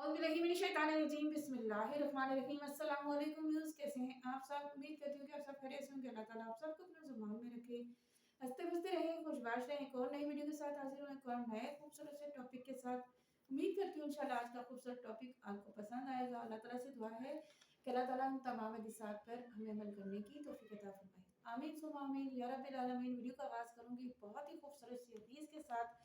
औज़ुबिल्लाहिमिनश्शैतानिर्रजीम बिस्मिल्लाहिर्रहमानिर्रहीम। अस्सलाम वालेकुम व्यूअर्स, कैसे हैं आप सब? उम्मीद करती हूँ कि आप सब खैरियत से होंगे। अल्लाह ताला आप सबको अपने ज़ुबान में रखे, हँसते-बसते रहें, खुशबाश रहें। एक और नई वीडियो के साथ हाज़िर हूँ, एक और नए खूबसूरत से टॉपिक के साथ। उम्मीद करती हूँ इंशाअल्लाह आज का खूबसूरत टॉपिक आपको पसंद आएगा। अल्लाह ताला से दुआ है कि अल्लाह ताला हम तमाम हदीसात पर हमें अमल करने की तौफ़ीक अता फ़रमाए। आमीन सुम्मा आमीन या रब्बिल आलमीन। वीडियो का आगाज़ करूँगी बहुत ही खूबसूरत सी हदीस के साथ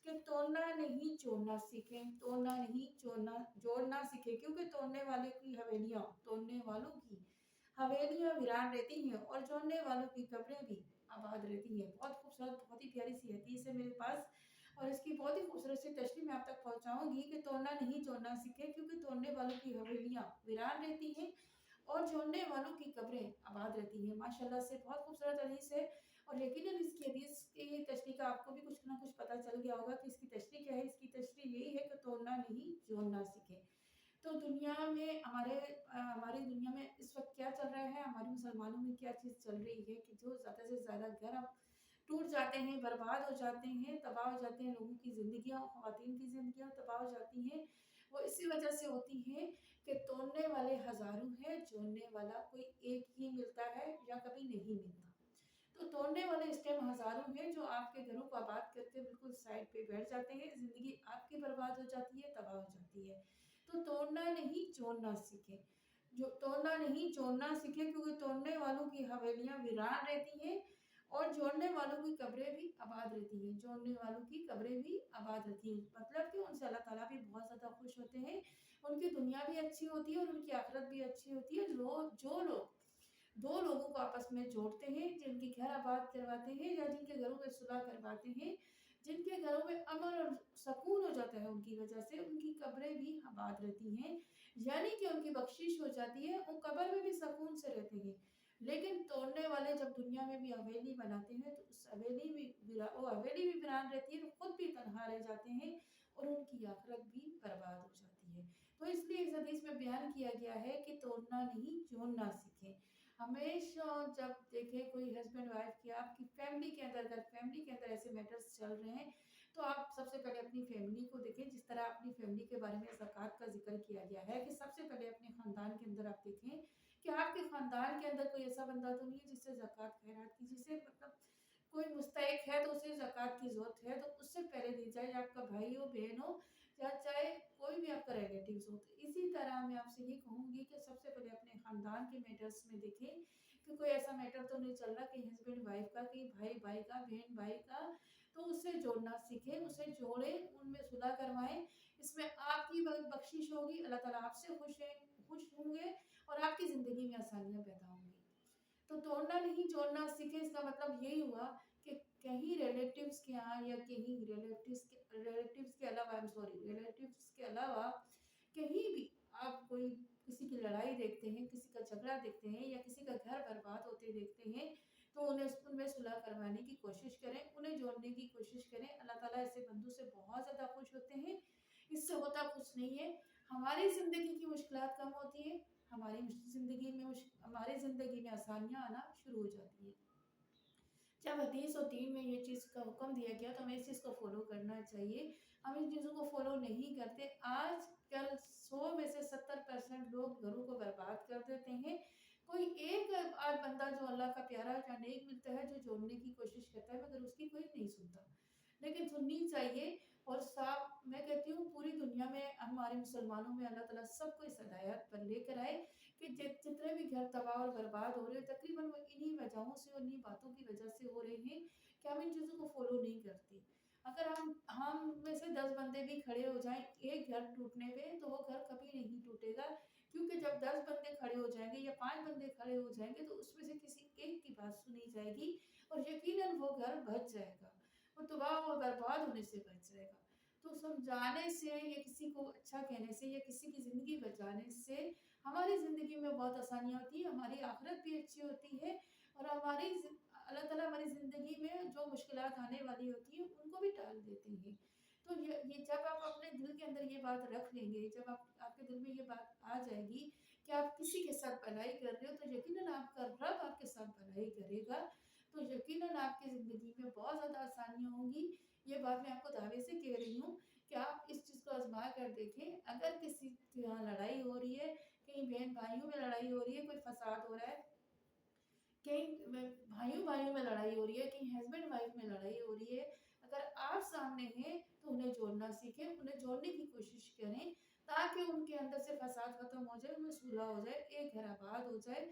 कि तोड़ना नहीं जोड़ना सीखें, तोड़ना नहीं जोड़ना जोड़ना सीखें, क्योंकि तोड़ने वालों की हवेलियां वीरान रहती हैं और जोड़ने वालों की कब्रें भी आबाद रहती हैं। बहुत खूबसूरत, बहुत ही प्यारी सी हदीस है मेरे पास और इसकी बहुत ही खूबसूरत सी तशरीह मैं आप तक पहुंचाऊंगी कि तोड़ना नहीं जोड़ना सीखें, क्योंकि तोड़ने वालों की हवेलियां वीरान रहती हैं और जोड़ने वालों की कब्रें आबाद रहती हैं। माशाल्लाह से बहुत खूबसूरत हदीस है और यकीनन इसकी हदीस की तशरीह का आपको भी कुछ ना कुछ पता चल गया होगा कि इसकी तशरीह क्या है। इसकी तशरीह यही है कि तोड़ना नहीं जोड़ना सीखें। तो दुनिया में हमारी दुनिया में इस वक्त क्या चल रहा है, हमारे मुसलमानों में क्या चीज़ चल रही है कि जो ज़्यादा से ज़्यादा घर अब टूट जाते हैं, बर्बाद हो जाते हैं, तबाह हो जाते हैं, लोगों की ज़िंदगियाँ, ख़वातीन की ज़िंदगियाँ तबाह हो जाती हैं। वो इसी वजह से होती हैं कि तोड़ने वाले हज़ारों हैं, जोड़ने वाला कोई एक ही मिलता है या कभी नहीं मिलता। तो तोड़ने वाले इस टाइम हज़ारों हैं जो आपके घरों को आबाद करके बिल्कुल साइड पे बैठ जाते हैं, ज़िंदगी आपकी बर्बाद हो जाती है, तबाह हो जाती है। तो तोड़ना नहीं जोड़ना सीखें, जो तोड़ना नहीं जोड़ना सीखें, क्योंकि तोड़ने वालों की हवेलियाँ वीरान रहती हैं और जोड़ने वालों की कब्रें भी आबाद रहती हैं, जोड़ने वालों की कब्रें भी आबाद रहती हैं। मतलब कि उनसे अल्लाह ताला भी बहुत ज़्यादा खुश होते हैं, उनकी दुनिया भी अच्छी होती है और उनकी आखिरत भी अच्छी होती है। जो लोग दो लोगों को आपस में जोड़ते हैं, जिनके घर आबाद करवाते हैं या जिनके घरों में सुलह करवाते हैं, जिनके घरों में अमन और सुकून हो जाता है, उनकी वजह से उनकी कब्रें भी आबाद रहती हैं, यानी कि उनकी बख्शिश हो जाती है, वो कब्र में भी सुकून से रहते हैं। लेकिन तोड़ने वाले जब दुनिया में भी हवेली बनाते हैं तो उस हवेली भी वीरान रहती है, तो खुद भी तन्हा रह जाते हैं और उनकी आखिरत भी बर्बाद हो जाती है। तो इसलिए इस हदीस में बयान किया गया है कि तोड़ना नहीं जोड़ना सीखें। हमेशा जब देखें कोई हस्बैंड वाइफ की आपकी फैमिली के अंदर, अगर फैमिली के अंदर ऐसे मैटर्स चल रहे हैं, तो आप सबसे पहले अपनी फैमिली को देखें। जिस तरह अपनी फैमिली के बारे में ज़कात का जिक्र किया गया है कि सबसे पहले अपने ख़ानदान के अंदर आप देखें कि आपके ख़ानदान के अंदर कोई ऐसा बंदा तो नहीं है जिससे ज़कात खैरात की, जिसे मतलब कोई मुस्तहिक है तो उसे ज़कात की ज़रूरत है तो उससे पहले दी जाए, या आपका भाई हो, बहन हो, या चाहे कोई भी आपका रिलेटिव्स हो। तो इसी तरह मैं आपसे ये कहूँगी कि सबसे पहले अपने ख़ानदान के मैटर्स में देखें कि कोई ऐसा मैटर तो नहीं चल रहा कि हस्बैंड वाइफ का, कि भाई भाई का, बहन भाई का, तो उससे जोड़ना सीखें, उसे जोड़ें, उनमें सुलह करवाएं। इसमें आपकी बख्शिश होगी, अल्लाह ताला आपसे खुश होंगे और आपकी ज़िंदगी में आसानियाँ पैदा होंगी। तो तोड़ना नहीं जोड़ना सीखें, इसका मतलब यही हुआ कि कहीं रिलेटिव्स के यहाँ या कहीं रिलेटिव्स के अलावा, आई एम सॉरी, रिलेटिव्स के अलावा कहीं भी आप कोई किसी की लड़ाई देखते हैं, किसी का झगड़ा देखते हैं या किसी का घर बर्बाद होते देखते हैं, तो उनमें सुलह करवाने की कोशिश करें, उन्हें जोड़ने की कोशिश करें। अल्लाह ताला ऐसे बंदों से बहुत ज़्यादा खुश होते हैं। इससे होता कुछ नहीं है, हमारी ज़िंदगी की मुश्किलात कम होती है, हमारी ज़िंदगी में आसानियाँ आना शुरू हो जाती हैं। जब हदीस और दीन में ये चीज़ का हुक्म दिया गया तो हमें इस चीज़ को फ़ॉलो करना चाहिए। हम इन चीज़ों को फ़ॉलो नहीं करते। आजकल 100 में से 70% लोग घरों को बर्बाद कर देते हैं। कोई एक आध बंदा जो अल्लाह का प्यारा या नेक मिलता है जो जोड़ने की कोशिश करता है, मगर उसकी कोई नहीं सुनता। लेकिन सुननी चाहिए। और साफ मैं कहती हूँ पूरी दुनिया में हमारे मुसलमानों में अल्लाह ताला सबको इस हिदायत पर लेकर आए कि जितने भी घर तबाह और बर्बाद हो रहे हैं, तकरीबन वो इन्हीं वजहों से और इन्हीं बातों की वजह से हो रहे हैं कि हम इन चीज़ों को फॉलो नहीं करते। अगर हम में से 10 बंदे भी खड़े हो जाएं एक घर टूटने पे, तो वो घर कभी नहीं टूटेगा, क्योंकि जब 10 बंदे खड़े हो जाएंगे या 5 बंदे खड़े हो जाएंगे तो उसमें से किसी एक की बात सुनी जाएगी और यकीनन वो घर बच जाएगा, वो तबाह और बर्बाद होने से बच जाएगा। तो समझाने से या किसी को अच्छा कहने से या किसी की ज़िंदगी बचाने से हमारी ज़िंदगी में बहुत आसानियाँ होती हैं, हमारी आखिरत भी अच्छी होती है और अल्लाह ताला हमारी ज़िंदगी में जो मुश्किलात आने वाली होती हैं उनको भी टाल देते हैं। तो ये जब आप अपने दिल के अंदर ये बात रख लेंगे, जब आपके दिल में ये बात आ जाएगी कि आप किसी के साथ भलाई कर रहे हो, तो यकीनन आपका रब आपके साथ भलाई करेगा। तो यकीनन आपकी ज़िंदगी में बहुत ज़्यादा आसानियाँ होंगी। ये बात मैं आपको दावे से कह रही हूँ कि आप इस चीज़ को आजमा कर देखें। अगर किसी के यहाँ लड़ाई हो रही है, कहीं बहन भाइयों में लड़ाई हो रही है, कोई फसाद हो रहा है, कहीं भाइयों भाइयों में लड़ाई हो रही है, कहीं हस्बैंड वाइफ में लड़ाई हो रही है, अगर आप सामने हैं तो उन्हें जोड़ना सीखें, उन्हें जोड़ने की कोशिश करें, ताकि उनके अंदर से फसाद खत्म हो जाए, उनमें सुलह हो जाए, एक घर आबाद हो जाए,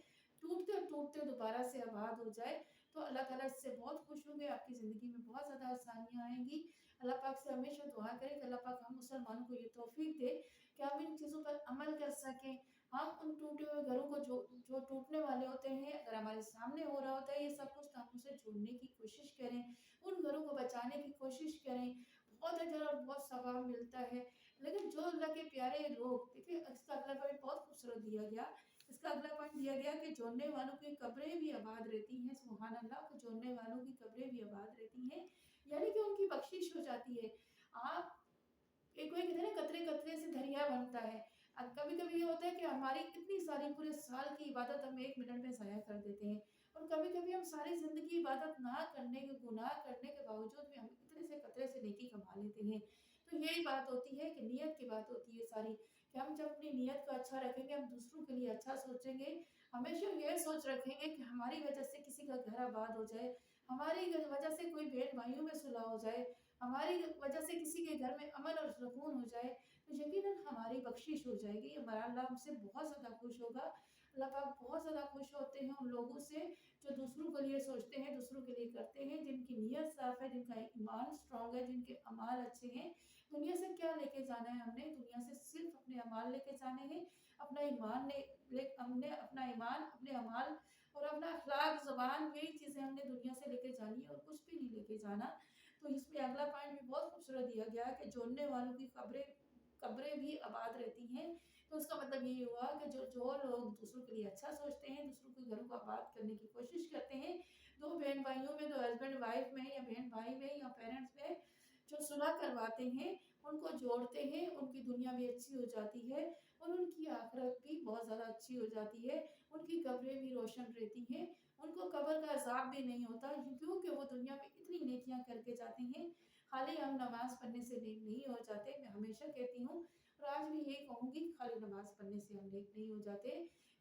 टूटते टूटते दोबारा से आबाद हो जाए। तो अल्लाह ताला इससे बहुत खुश होंगे, आपकी ज़िंदगी में बहुत ज़्यादा आसानियाँ आएंगी। अल्लाह पाक से हमेशा दुआ करें कि अल्लाह पाक हम मुसलमानों को ये तौफीक दे कि हम इन चीज़ों पर अमल कर सकें। हम उन टूटे हुए घरों को जो जो टूटने वाले होते हैं, अगर हमारे सामने हो रहा होता है ये सब कुछ, तो हम उसे जोड़ने की कोशिश करें, उन घरों को बचाने की कोशिश करें। बहुत अजर और बहुत सवाब मिलता है। लेकिन जो अल्लाह के प्यारे लोग, देखिए इसका अगला पॉइंट बहुत खूबसूरत दिया गया। इसका अगला पॉइंट दिया गया कि जोड़ने वालों की कब्रें भी आबाद रहती हैं। सुभान अल्लाह, कि जोड़ने वालों की कब्रें भी आबाद रहती हैं, यानी कि उनकी बख्शिश हो जाती है। आप एक कोई कहते हैं ना, कतरे कतरे से दरिया बनता है। अब कभी कभी ये होता है कि हमारी इतनी सारी पूरे साल की इबादत हम 1 मिनट में ज़ाया कर देते हैं, और कभी कभी हम सारी ज़िंदगी इबादत ना करने के, गुनाह करने के बावजूद भी हम इतने से कतरे से नेकी कमा लेते हैं। तो यही बात होती है कि नीयत की बात होती है सारी, कि हम जब अपनी नीयत को अच्छा रखेंगे, हम दूसरों के लिए अच्छा सोचेंगे, हमेशा ये सोच रखेंगे कि हमारी वजह से किसी का घर आबाद हो जाए, हमारी वजह से कोई बहन भाइयों में सुलह हो जाए, हमारी वजह से किसी के घर में अमन और सुकून हो जाए, तो यकीनन हमारी बख्शिश हो जाएगी। हमारा अल्लाह हमसे बहुत ज़्यादा खुश होगा। अल्लाह पाक बहुत ज़्यादा खुश होते हैं उन लोगों से जो दूसरों के लिए सोचते हैं, दूसरों के लिए करते हैं, जिनकी नीयत साफ़ है, जिनका ईमान स्ट्रॉन्ग है, जिनके अमाल अच्छे हैं। दुनिया से क्या लेके जाना है हमने? दुनिया से सिर्फ अपने अमाल लेके जाने हैं। अपना ईमान हमने अपना ईमान, अपने अमाल और अपना अखलाक, ज़ुबान, यही चीज़ें हमने दुनिया से लेके जानी है, और कुछ भी नहीं लेके जाना। तो इसमें अगला पॉइंट भी बहुत खूबसूरत दिया गया है कि जोड़ने वालों की कब्रें कब्रें भी आबाद रहती हैं। तो उसका मतलब ये हुआ कि जो लोग दूसरों के लिए अच्छा सोचते हैं, दूसरों के घरों को आबाद करने की कोशिश करते हैं, दो बहन भाइयों में, दो हस्बैंड वाइफ में, या बहन भाई में, या पेरेंट्स में जो सुलह करवाते हैं, उनको जोड़ते हैं, उनकी दुनिया भी अच्छी हो जाती है, और उनकी आखिरत भी बहुत ज़्यादा अच्छी हो जाती है। उनकी कब्रें भी रोशन रहती हैं, उनको कब्र का अज़ाब भी नहीं होता, क्योंकि वो दुनिया में इतनी नेकियां करके जाते हैं। खाली हम नमाज पढ़ने से नेक नहीं हो जाते, मैं हमेशा कहती हूँ, और आज भी यही कहूँगी, खाली नमाज पढ़ने से हम नेक नहीं हो जाते।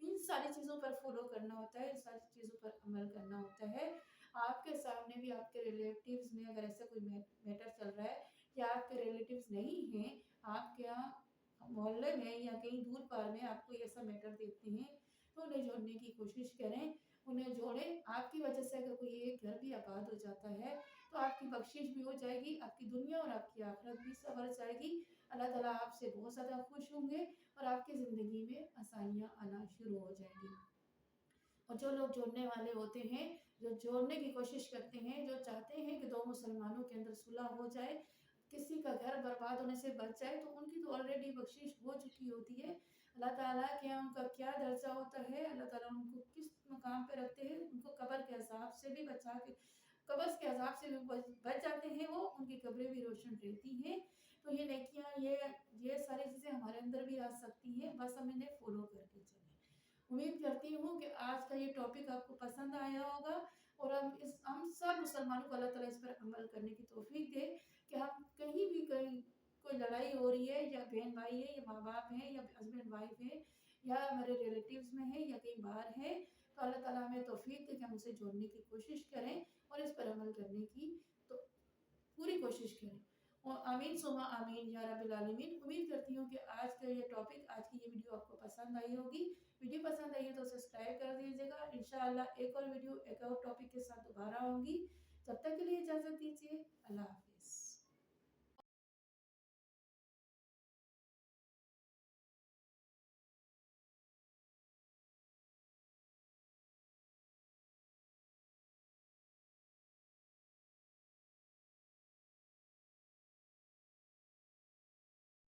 इन सारी चीज़ों पर फॉलो करना होता है, इन सारी चीज़ों पर अमल करना होता है। आपके सामने भी, आपके रिलेटिव्स में अगर ऐसा कोई मैटर चल रहा है, या आपके रिलेटिव्स नहीं हैं, आपके यहाँ मोहल्ले में या कहीं दूर पार में आपको ऐसा मैटर देखते हैं, तो उन्हें जोड़ने की कोशिश करें, उन्हें जोड़ें। आपकी वजह से अगर कोई एक घर भी आबाद हो जाता है, तो आपकी बख्शिश भी हो जाएगी, आपकी दुनिया और आपकी आखिरत भी संवर जाएगी। अल्लाह ताला आपसे बहुत ज़्यादा खुश होंगे, और आपकी ज़िंदगी में आसानियाँ आना शुरू हो जाएंगी। और जो लोग जोड़ने वाले होते हैं, जो जोड़ने की कोशिश करते हैं, जो चाहते हैं कि दो मुसलमानों के अंदर सुलह हो जाए, किसी का घर बर्बाद होने से बच जाए, तो उनकी तो ऑलरेडी बख्शिश हो चुकी होती है। अल्लाह ताला के यहाँ उनका क्या दर्जा होता है, अल्लाह ताला उनको किस मकाम पे रखते हैं, उनको कब्र के अज़ाब से भी बचा के, कब्र के अज़ाब से भी बच जाते हैं वो, उनकी कब्रें भी रोशन रहती हैं। तो ये नेकियां, ये सारी चीज़ें हमारे अंदर भी आ सकती हैं, बस हम इन्हें फॉलो करके चलें। उम्मीद करती हूँ कि आज का ये टॉपिक आपको पसंद आया होगा, और हम सब मुसलमानों को अल्लाह ताला इस पर अमल करने की तौफीक दे, कि हम कहीं भी, कहीं कोई लड़ाई हो रही है, या बहन भाई है, या माँ बाप है, या हस्बैंड वाइफ है, या हमारे रिलेटिव्स में है, या कहीं बाहर है, तो अल्लाह ताला हमें तौफीक दे कि हम उसे जोड़ने की कोशिश करें, और इस पर अमल करने की तो पूरी कोशिश करें। और आमीन सुमा आमीन या रब्बिल आलमीन। उम्मीद करती हूँ कि आज का ये टॉपिक, आज की ये वीडियो आपको पसंद आई होगी। वीडियो पसंद आई है तो सब्सक्राइब कर दीजिएगा। इंशाअल्लाह एक और वीडियो, एक और टॉपिक के साथ दोबारा आऊँगी। तब तक के लिए इजाज़त दीजिए। अल्लाह हाफ़िज़।